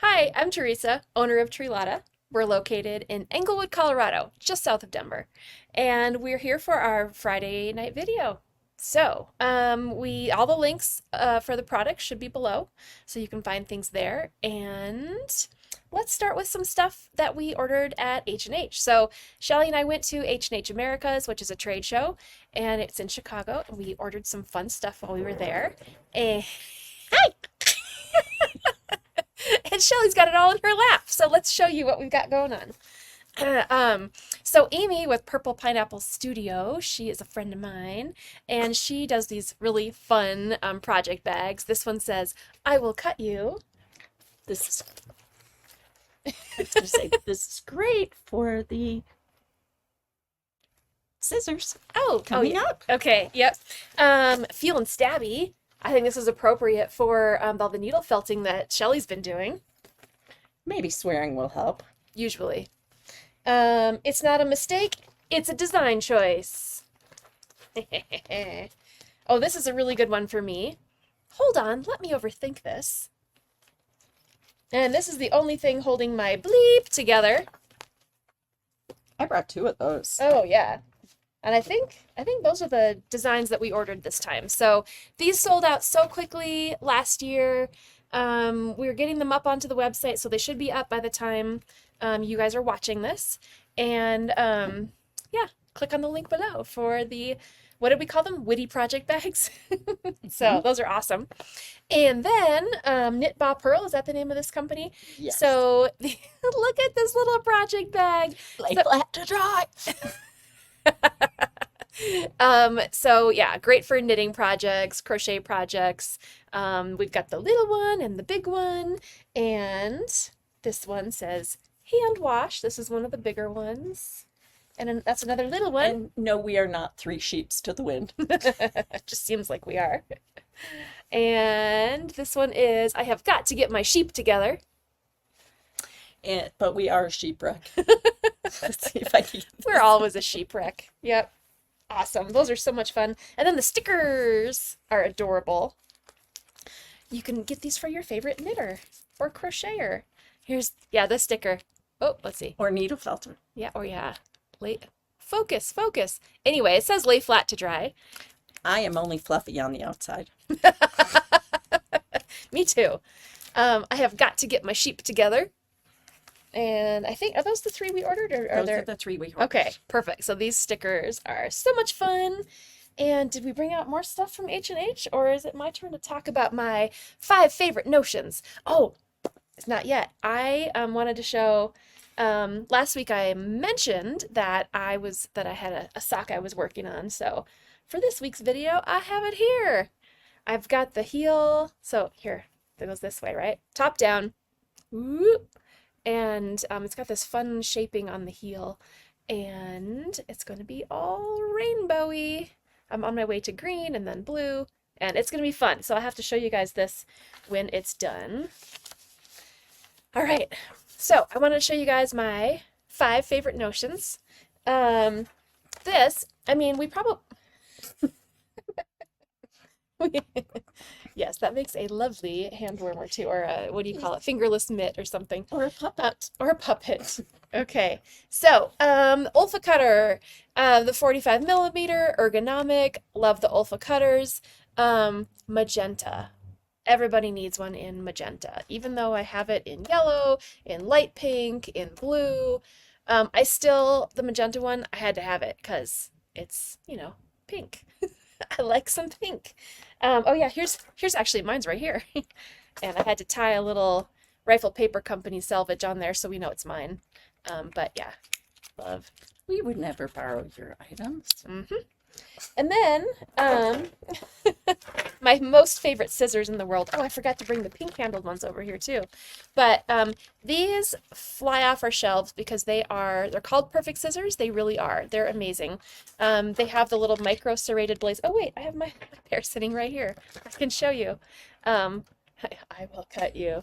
Hi, I'm Teresa, owner of Trilata. We're located in Englewood, Colorado, just south of Denver, and we're here for our Friday night video. So, we all the links for the products should be below, so you can find things there. And let's start with some stuff that we ordered at H&H. So, Shelly and I went to H&H Americas, which is a trade show, and it's in Chicago. And we ordered some fun stuff while we were there. And and Shelly's got it all in her lap. So let's show you what we've got going on. So Amy with Purple Pineapple Studio, she is a friend of mine, and she does these really fun project bags. This one says, "I will cut you." This is, I was going to say, this is great for the scissors coming up. Okay, yep. Feel and Stabby. I think this is appropriate for all the needle felting that Shelly's been doing. Maybe swearing will help. Usually. It's not a mistake, it's a design choice. Oh, this is a really good one for me. Hold on, let me overthink this. And this is the only thing holding my bleep together. I brought two of those. Oh, yeah. And I think those are the designs that we ordered this time. So these sold out so quickly last year. We're getting them up onto the website, so they should be up by the time you guys are watching this. And yeah, click on the link below for the, what did we call them? Witty project bags. So those are awesome. And then Knit Ba Pearl, is that the name of this company? Yes. So look at this little project bag. Lay flat to dry. So yeah, great for knitting projects, crochet projects. We've got the little one and the big one, and this one says hand wash. This is one of the bigger ones. And then that's another little one. And no, we are not three sheeps to the wind. It just seems like we are. And this one is, I have got to get my sheep together. But we are a sheepwreck. Let's see if I can. We're always a sheepwreck. Yep. Awesome. Those are so much fun. And then the stickers are adorable. You can get these for your favorite knitter or crocheter. Here's, yeah, the sticker. Oh, let's see. Or needle felter. Yeah, or yeah. Focus, focus. Anyway, it says lay flat to dry. I am only fluffy on the outside. Me too. I have got to get my sheep together. And I think, are those the three we ordered? Or are Those there? are the three we ordered. Okay, perfect. So these stickers are so much fun. And did we bring out more stuff from H&H, or is it my turn to talk about my 5 favorite notions? Oh, it's not yet. I wanted to show, last week I mentioned that I had a sock I was working on. So for this week's video, I have it here. I've got the heel. So here, it goes this way, right? Top down. Whoop. And it's got this fun shaping on the heel, and it's going to be all rainbowy. I'm on my way to green and then blue, and it's going to be fun. So I have to show you guys this when it's done. All right, so I want to show you guys my 5 favorite notions. This, I mean, we probably... Yes, that makes a lovely hand warmer too, or a, what do you call it, fingerless mitt or something. Or a puppet. Or a puppet. Okay, so Olfa cutter, the 45 millimeter, ergonomic, love the Olfa cutters. Magenta. Everybody needs one in magenta, even though I have it in yellow, in light pink, in blue. The magenta one, I had to have it because it's, you know, pink. I like some pink. Oh yeah, here's actually, mine's right here. And I had to tie a little Rifle Paper Company selvage on there so we know it's mine. But yeah, love. We would never borrow your items. And then, my most favorite scissors in the world. Oh, I forgot to bring the pink handled ones over here too. But these fly off our shelves because they're called perfect scissors. They really are. They're amazing. They have the little micro serrated blades. Oh wait, I have my pair sitting right here. I can show you. I will cut you.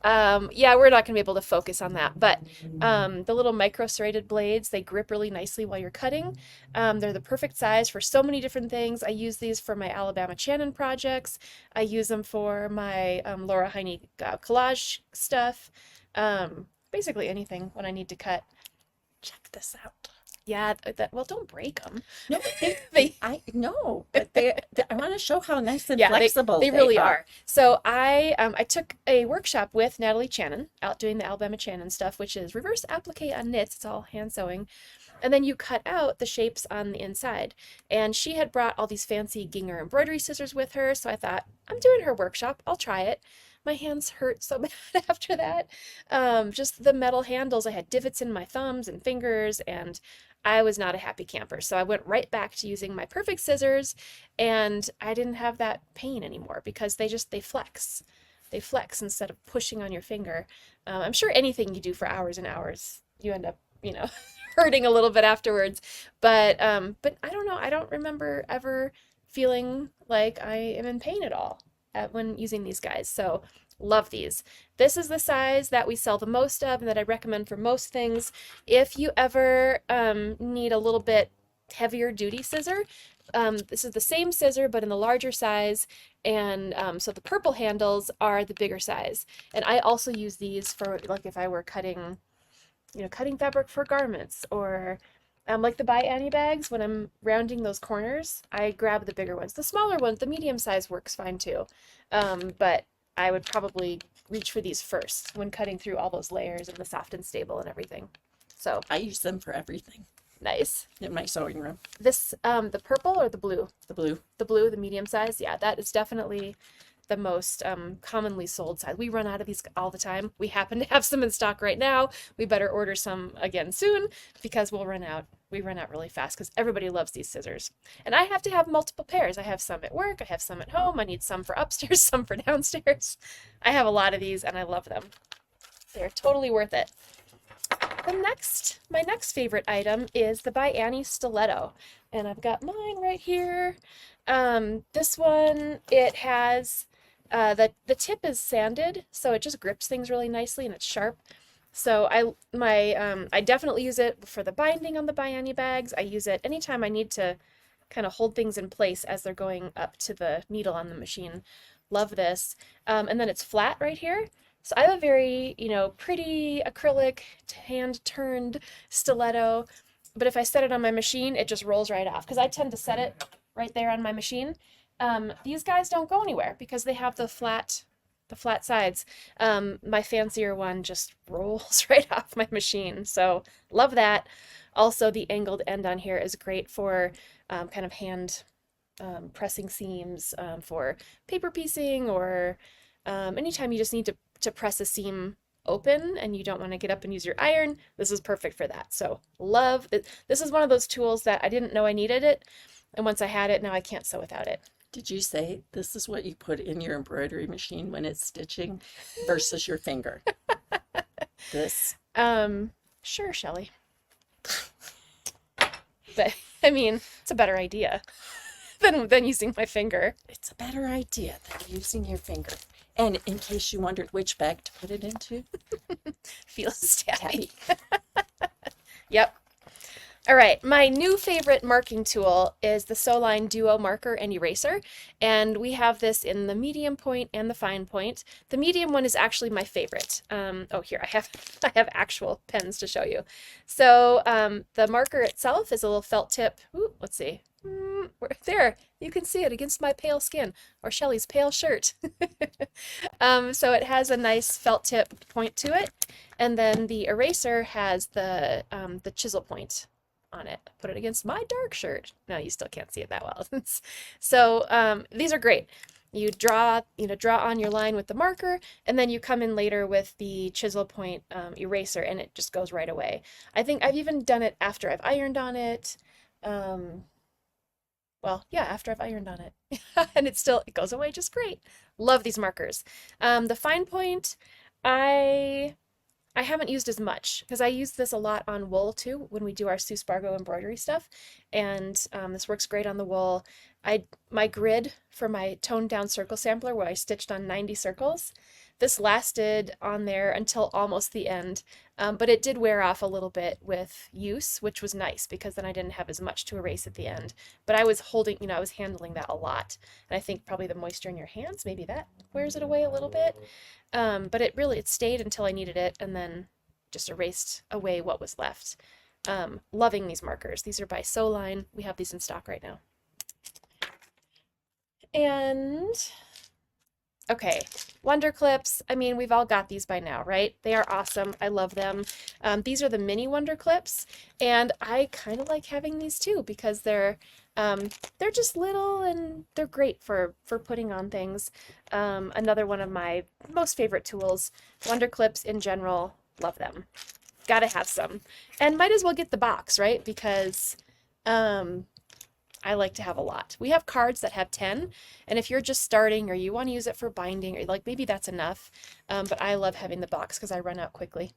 Yeah, we're not gonna be able to focus on that, but the little micro serrated blades, they grip really nicely while you're cutting. They're the perfect size for so many different things. I use these for my Alabama Shannon projects. I use them for my Laura Heine collage stuff. Basically anything when I need to cut. Check this out. Yeah, well, don't break them. No, but They I know, but I want to show how nice and Yeah, flexible they they really are. are. So I took a workshop with Natalie Shannon out doing the Alabama Shannon stuff, which is reverse applique on knits. It's all hand sewing. And then you cut out the shapes on the inside. And she had brought all these fancy gingham embroidery scissors with her, so I thought, I'm doing her workshop, I'll try it. My hands hurt so bad after that. Just the metal handles, I had divots in my thumbs and fingers, and I was not a happy camper. So I went right back to using my perfect scissors, and I didn't have that pain anymore because they flex. They flex instead of pushing on your finger. I'm sure anything you do for hours and hours, you end up, hurting a little bit afterwards. But I don't know. I don't remember ever feeling like I am in pain at all when using these guys. So love these. This is the size that we sell the most of and that I recommend for most things. If you ever need a little bit heavier duty scissor, this is the same scissor but in the larger size, and so the purple handles are the bigger size. And I also use these for like if I were cutting fabric for garments, or like the Buy Annie bags, when I'm rounding those corners, I grab the bigger ones. The smaller ones, the medium size works fine too. But I would probably reach for these first when cutting through all those layers and the soft and stable and everything. So I use them for everything nice. in my sewing room. This, the purple or the blue? The blue. The blue, the medium size. Yeah, that is definitely the most commonly sold size. We run out of these all the time. We happen to have some in stock right now. We better order some again soon because we'll run out. We run out really fast because everybody loves these scissors. And I have to have multiple pairs. I have some at work, I have some at home, I need some for upstairs, some for downstairs. I have a lot of these and I love them. They're totally worth it. My next favorite item is the By Annie stiletto, and I've got mine right here. This one, it has the tip is sanded, so it just grips things really nicely and it's sharp. So I definitely use it for the binding on the By Annie bags. I use it anytime I need to kind of hold things in place as they're going up to the needle on the machine. Love this. And then it's flat right here. So I have a very, pretty acrylic hand-turned stiletto, but if I set it on my machine, it just rolls right off because I tend to set it right there on my machine. These guys don't go anywhere because they have the flat sides. My fancier one just rolls right off my machine, so love that. Also, the angled end on here is great for kind of hand pressing seams, for paper piecing, or anytime you just need to press a seam open and you don't want to get up and use your iron, this is perfect for that. So love it. This is one of those tools that I didn't know I needed it, and once I had it, now I can't sew without it. Did you say this is what you put in your embroidery machine when it's stitching versus your finger? This. Sure, Shelley. But I mean, it's a better idea than using my finger. It's a better idea than using your finger. And in case you wondered which bag to put it into, Feels stabby. tabby. Yep. All right, my new favorite marking tool is the Sewline Duo marker and eraser, and we have this in the medium point and the fine point. The medium one is actually my favorite. Oh, here I have actual pens to show you. So the marker itself is a little felt tip. Ooh, let's see. There, you can see it against my pale skin, or Shelley's pale shirt. So it has a nice felt tip point to it, and then the eraser has the chisel point on it. Put it against my dark shirt. No, you still can't see it that well. So these are great. You draw on your line with the marker, and then you come in later with the chisel point eraser, and it just goes right away. I think I've even done it after I've ironed on it. Well, yeah, after I've ironed on it. And it goes away just great. Love these markers. The fine point, I haven't used as much because I use this a lot on wool too when we do our Sue Spargo embroidery stuff, and this works great on the wool. My grid for my toned down circle sampler, where I stitched on 90 circles, this lasted on there until almost the end, but it did wear off a little bit with use, which was nice because then I didn't have as much to erase at the end. But I was holding, I was handling that a lot. And I think probably the moisture in your hands, maybe that wears it away a little bit. But it stayed until I needed it and then just erased away what was left. Loving these markers. These are by Sewline. We have these in stock right now. And okay, Wonder Clips. I mean, we've all got these by now, right? They are awesome. I love them. These are the mini Wonder Clips, and I kind of like having these too because they're just little and they're great for putting on things. Another one of my most favorite tools. Wonder Clips in general, love them. Gotta have some, and might as well get the box, right? Because I like to have a lot. We have cards that have 10, and if you're just starting or you want to use it for binding, or like maybe that's enough. But I love having the box because I run out quickly.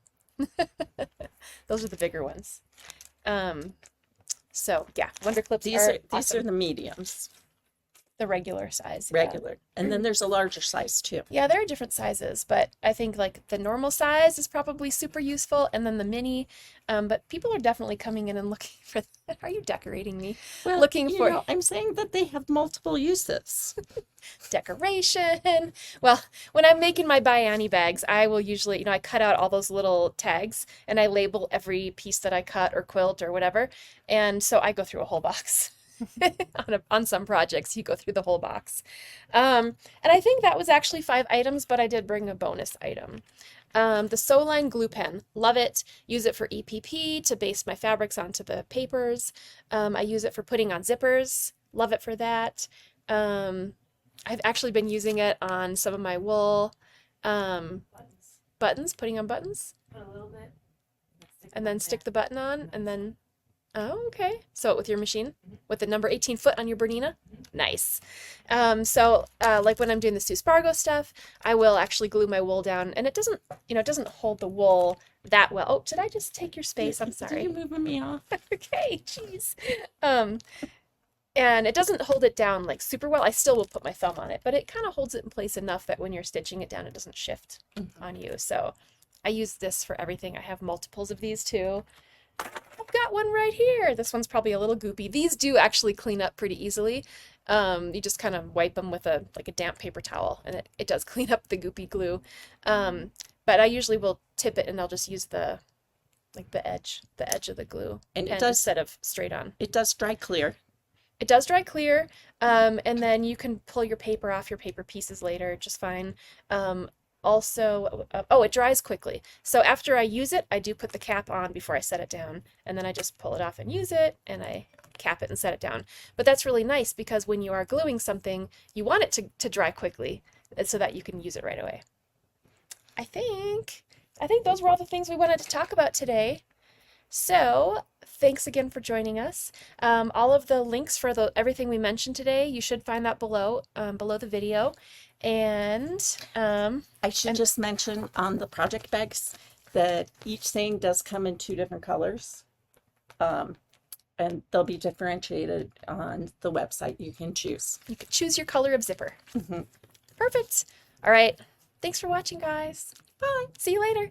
Those are the bigger ones. So yeah, Wonder Clips These are are awesome. the mediums, The regular size. Yeah. regular. And then there's a larger size too. Yeah, there are different sizes, but I think like the normal size is probably super useful, and then the mini. But people are definitely coming in and looking for that. Are you decorating me? Well, Looking for I'm saying that they have multiple uses. decoration. Well, when I'm making my Biani bags, I will usually, I cut out all those little tags and I label every piece that I cut or quilt or whatever. And so I go through a whole box. On some projects, you go through the whole box. And I think that was actually 5 items, but I did bring a bonus item. The Sewline glue pen, love it. Use it for EPP to baste my fabrics onto the papers. I use it for putting on zippers, love it for that. I've actually been using it on some of my wool buttons, putting on buttons. Put a little bit. And then stick the button on, and then, oh, okay. Sew it with your machine, with the number 18 foot on your Bernina. Nice. Like when I'm doing the Sue Spargo stuff, I will actually glue my wool down, and it doesn't hold the wool that well. Oh, did I just take your space? I'm Are sorry. you moving me off? Okay, jeez. And it doesn't hold it down like super well. I still will put my thumb on it, but it kind of holds it in place enough that when you're stitching it down, it doesn't shift on you. So I use this for everything. I have multiples of these too. I've got one right here. This one's probably a little goopy. These do actually clean up pretty easily. You just kind of wipe them with a damp paper towel, and it does clean up the goopy glue. But I usually will tip it, and I'll just use the edge of the glue, And it pen does, instead of straight on. it does dry clear. It does dry clear, and then you can pull your paper off your paper pieces later just fine. It dries quickly. So after I use it, I do put the cap on before I set it down, and then I just pull it off and use it, and I cap it and set it down. But that's really nice because when you are gluing something, you want it to dry quickly so that you can use it right away. I think those were all the things we wanted to talk about today. So thanks again for joining us. All of the links for everything we mentioned today, you should find that below the video. And I should just mention on the project bags that each thing does come in 2 different colors. And they'll be differentiated on the website. You can choose. you can choose your color of zipper. Mhm. Perfect. All right. Thanks for watching, guys. Bye. See you later.